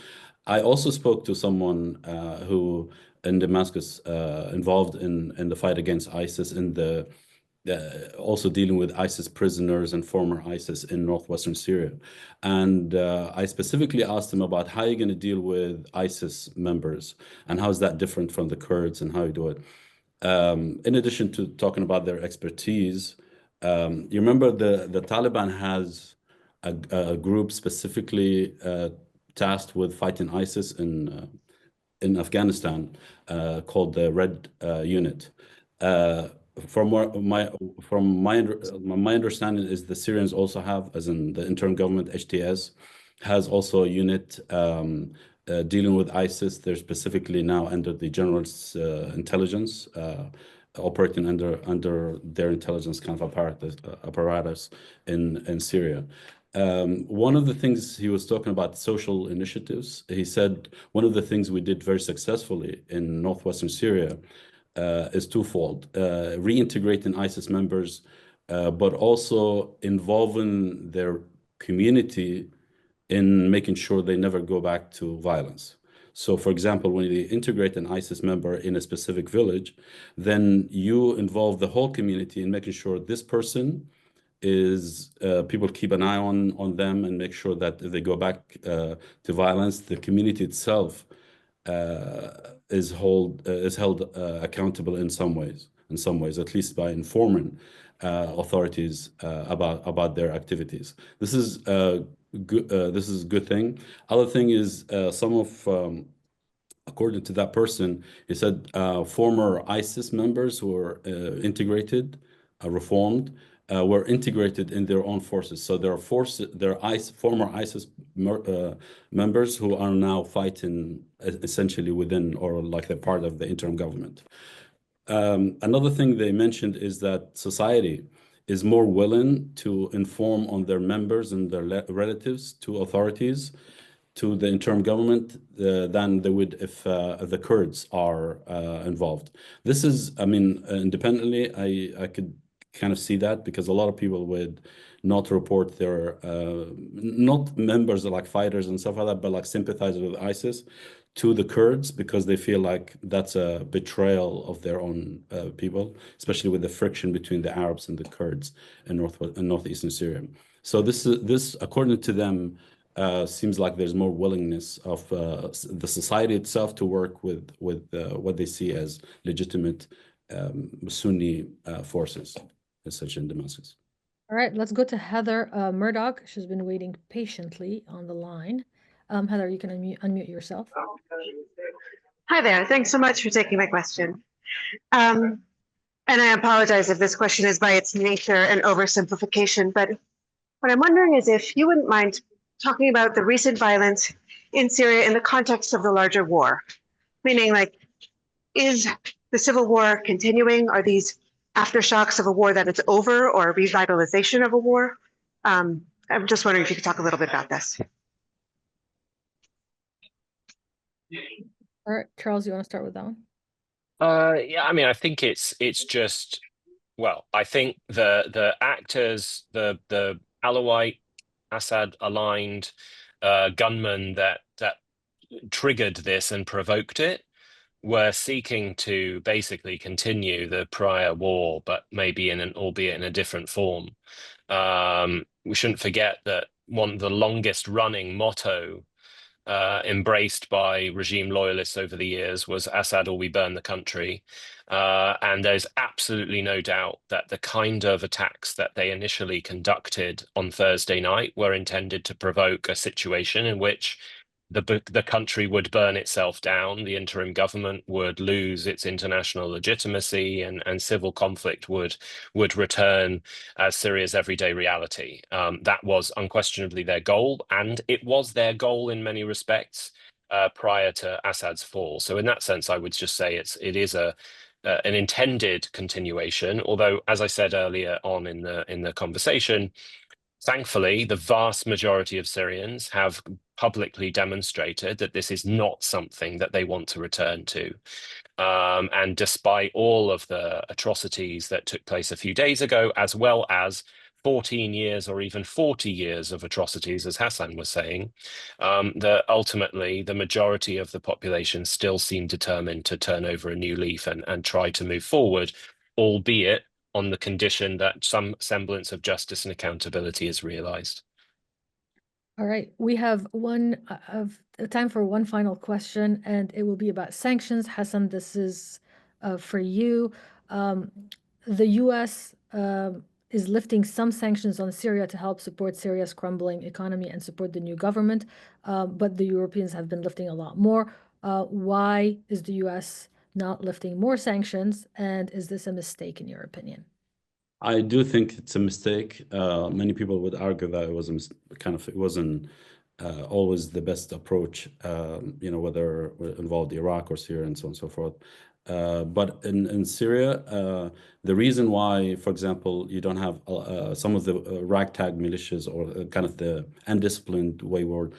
I also spoke to someone who in Damascus involved in the fight against ISIS, in the also dealing with ISIS prisoners and former ISIS in northwestern Syria. And I specifically asked him about how you're going to deal with ISIS members and how is that different from the Kurds and how you do it. In addition to talking about their expertise, you remember the Taliban has a group specifically tasked with fighting ISIS in Afghanistan called the Red Unit. From my understanding is the Syrians also have, as in the interim government, HTS, has also a unit dealing with ISIS. They're specifically now under the general's intelligence, operating under their intelligence kind of apparatus in Syria. One of the things he was talking about, social initiatives, he said one of the things we did very successfully in northwestern Syria is twofold: reintegrating ISIS members, but also involving their community in making sure they never go back to violence. So, for example, when you integrate an ISIS member in a specific village, then you involve the whole community in making sure this person is people keep an eye on them and make sure that if they go back to violence, the community itself is held accountable in some ways, at least by informing authorities about their activities. This is good. This is a good thing. Other thing is according to that person, he said former ISIS members who were integrated, reformed, were integrated in their own forces. So there are former ISIS members who are now fighting essentially within or like they're part of the interim government. Another thing they mentioned is that society is more willing to inform on their members and their relatives to authorities, to the interim government than they would if the Kurds are involved. This is, I mean, independently, I could kind of see that because a lot of people would not report their, not members of like fighters and stuff like that, but like sympathizers with ISIS to the Kurds because they feel like that's a betrayal of their own people, especially with the friction between the Arabs and the Kurds in northeastern Syria. So this, according to them, seems like there's more willingness of the society itself to work with what they see as legitimate Sunni forces, such in Damascus. All right, let's go to Heather Murdoch. She's been waiting patiently on the line. Heather, you can unmute yourself. Hi there. Thanks so much for taking my question. And I apologize if this question is by its nature an oversimplification, but what I'm wondering is if you wouldn't mind talking about the recent violence in Syria in the context of the larger war, meaning like, is the civil war continuing? Are these aftershocks of a war that it's over or a revitalization of a war? I'm just wondering if you could talk a little bit about this. All right, Charles, you want to start with that one? Yeah, I mean, I think it's just, well, I think the actors, the Alawite, Assad aligned gunmen that triggered this and provoked it were seeking to basically continue the prior war, but maybe albeit in a different form. We shouldn't forget that one of the longest running motto embraced by regime loyalists over the years was Assad or we burn the country. And there's absolutely no doubt that the kind of attacks that they initially conducted on Thursday night were intended to provoke a situation in which the country would burn itself down, the interim government would lose its international legitimacy, and civil conflict would return as Syria's everyday reality. That was unquestionably their goal, and it was their goal in many respects prior to Assad's fall. So in that sense, I would just say it is an intended continuation, although, as I said earlier on in the conversation, thankfully, the vast majority of Syrians have publicly demonstrated that this is not something that they want to return to. And despite all of the atrocities that took place a few days ago, as well as 14 years or even 40 years of atrocities, as Hassan was saying, that ultimately the majority of the population still seem determined to turn over a new leaf and try to move forward, albeit on the condition that some semblance of justice and accountability is realized. All right, we have time for one final question, and it will be about sanctions. Hassan, this is for you. The U.S. Is lifting some sanctions on Syria to help support Syria's crumbling economy and support the new government, but the Europeans have been lifting a lot more. Why is the U.S. not lifting more sanctions, and is this a mistake in your opinion? I do think it's a mistake. Many people would argue that it was it wasn't always the best approach, whether it involved Iraq or Syria and so on and so forth. But in Syria, the reason why, for example, you don't have some of the ragtag militias or kind of the undisciplined wayward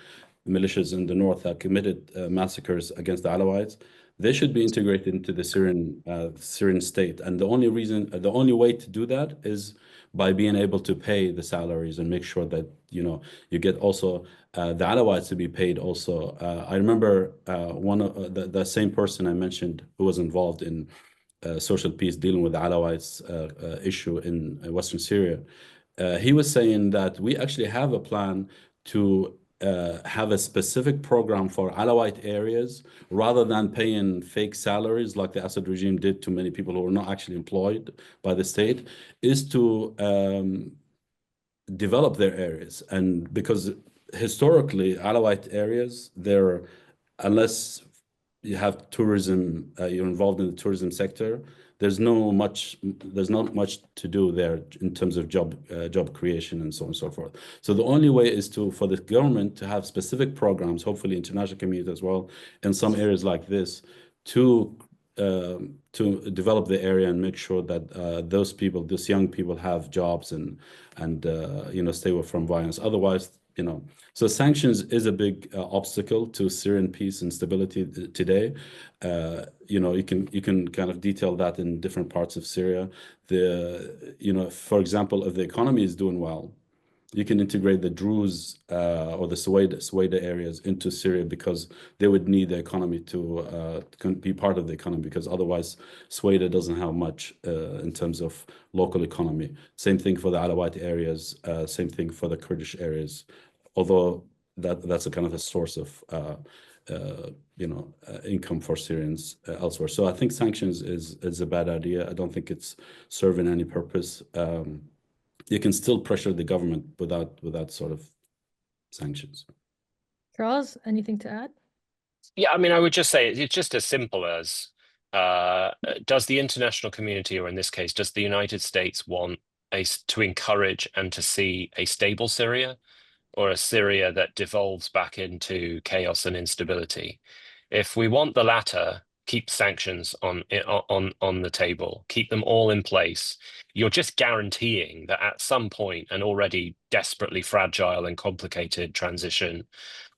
militias in the north that committed massacres against the Alawites, they should be integrated into the Syrian state. And the only way to do that is by being able to pay the salaries and make sure that, you get also the Alawites to be paid also. I remember one of the same person I mentioned who was involved in social peace dealing with the Alawites issue in Western Syria. he was saying that we actually have a plan to have a specific program for Alawite areas rather than paying fake salaries like the Assad regime did to many people who are not actually employed by the state, is to develop their areas. And because historically, Alawite areas, they're, unless you have tourism, you're involved in the tourism sector, there's not much to do there in terms of job creation and so on and so forth. So the only way is for the government to have specific programs, hopefully international community as well, in some areas like this, to develop the area and make sure that those young people have jobs and stay away from violence. Otherwise, so sanctions is a big obstacle to Syrian peace and stability today. You can kind of detail that in different parts of Syria. For example, if the economy is doing well, you can integrate the Druze or the Suwaida areas into Syria because they would need the economy to be part of the economy, because otherwise Suwaida doesn't have much in terms of local economy. Same thing for the Alawite areas, same thing for the Kurdish areas, although that's a kind of a source of income for Syrians elsewhere. So I think sanctions is a bad idea. I don't think it's serving any purpose. You can still pressure the government without sort of sanctions. Charles, anything to add? Yeah, I mean, I would just say it's just as simple as does the international community, or in this case, does the United States want to encourage and to see a stable Syria, or a Syria that devolves back into chaos and instability? If we want the latter, keep sanctions on the table, keep them all in place. You're just guaranteeing that at some point an already desperately fragile and complicated transition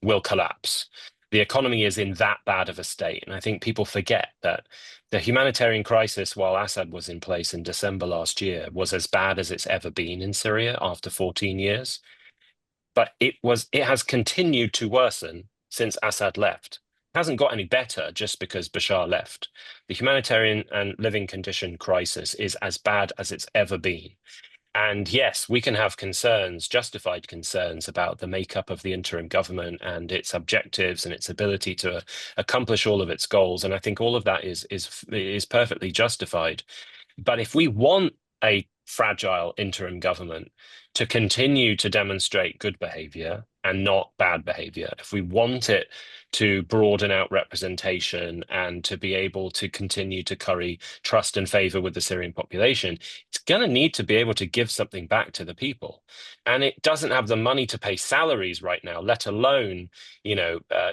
will collapse. The economy is in that bad of a state. And I think people forget that the humanitarian crisis while Assad was in place in December last year was as bad as it's ever been in Syria after 14 years. But it has continued to worsen since Assad left. It hasn't got any better just because Bashar left. The humanitarian and living condition crisis is as bad as it's ever been. And yes, we can have concerns, justified concerns, about the makeup of the interim government and its objectives and its ability to accomplish all of its goals. And I think all of that is perfectly justified. But if we want a fragile interim government to continue to demonstrate good behavior and not bad behavior, if we want it to broaden out representation and to be able to continue to curry trust and favor with the Syrian population, it's going to need to be able to give something back to the people. And it doesn't have the money to pay salaries right now, let alone,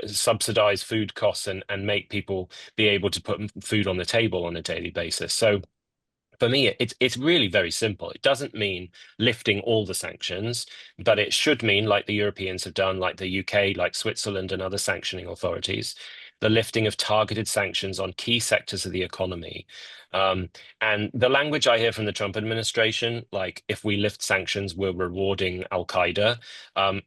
subsidize food costs and make people be able to put food on the table on a daily basis. So for me, it's really very simple. It doesn't mean lifting all the sanctions, but it should mean, like the Europeans have done, like the UK, like Switzerland and other sanctioning authorities, the lifting of targeted sanctions on key sectors of the economy. And the language I hear from the Trump administration, like if we lift sanctions, we're rewarding al-Qaeda,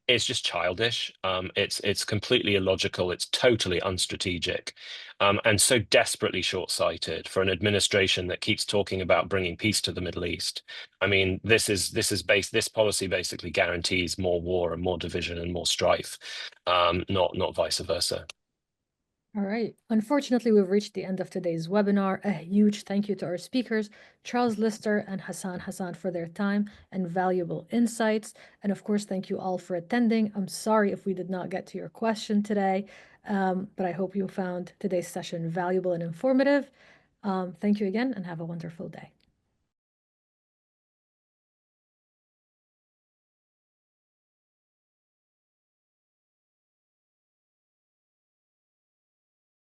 it's just childish. It's completely illogical. It's totally unstrategic. And so desperately short-sighted for an administration that keeps talking about bringing peace to the Middle East. I mean, this policy basically guarantees more war and more division and more strife, not vice versa. All right. Unfortunately, we've reached the end of today's webinar. A huge thank you to our speakers, Charles Lister and Hassan Hassan, for their time and valuable insights. And of course, thank you all for attending. I'm sorry if we did not get to your question today, but I hope you found today's session valuable and informative. Thank you again and have a wonderful day.